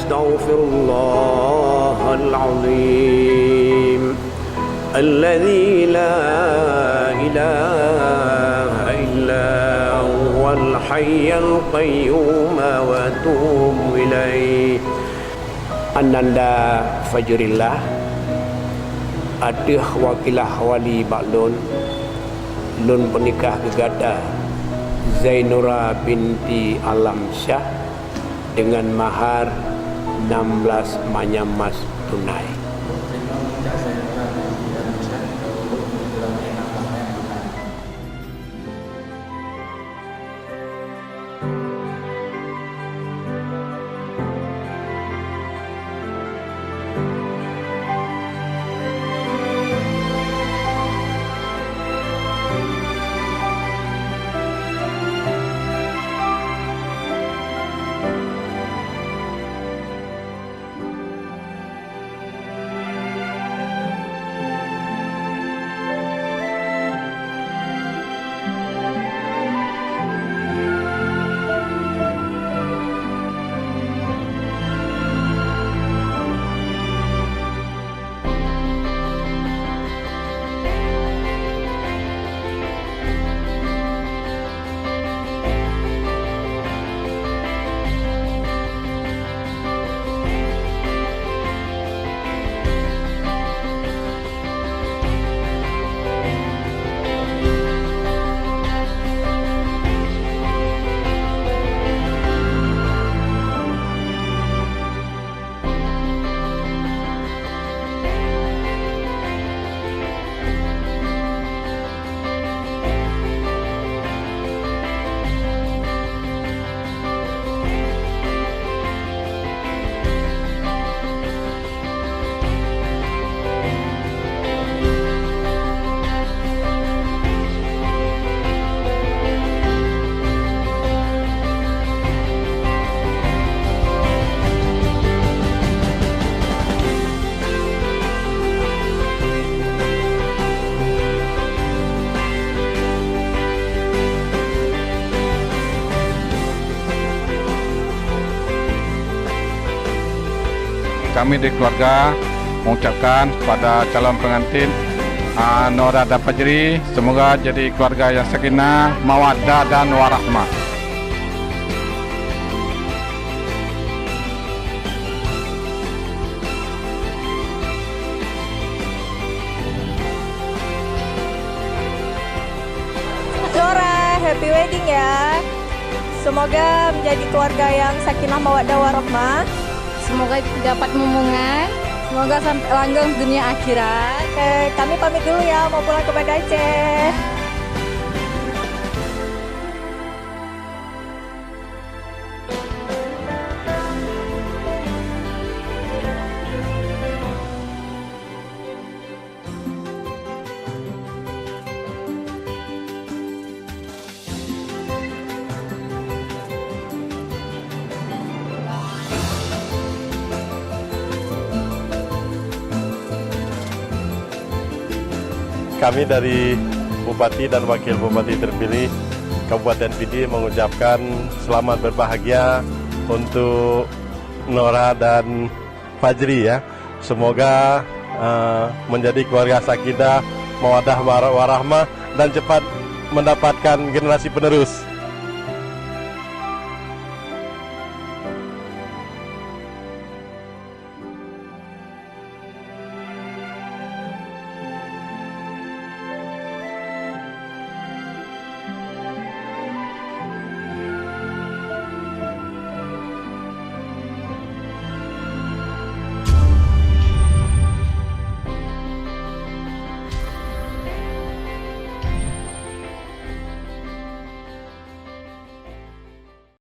astaghfirullahal azim alladzi la ilaha illa huwal hayyul qayyum wa atubu ilaih. Ananda Fajrillah adeh wakilah wali baklun lun pernikah gegada Zainura binti Alam Syah dengan mahar 16 manyam mas tunai. Kami di keluarga mengucapkan kepada calon pengantin Nora dan Fajri, semoga jadi keluarga yang sakinah, mawaddah dan warahmah. Nora, happy wedding ya. Semoga menjadi keluarga yang sakinah, mawaddah, warahmah. Semoga dapat momongan, semoga sampai langgeng dunia akhirat. Oke, kami pamit dulu ya, mau pulang ke Banda Aceh. Kami dari Bupati dan Wakil Bupati terpilih Kabupaten Pidi mengucapkan selamat berbahagia untuk Nora dan Fajri ya. Semoga menjadi keluarga sakinah, mawaddah warahmah dan cepat mendapatkan generasi penerus.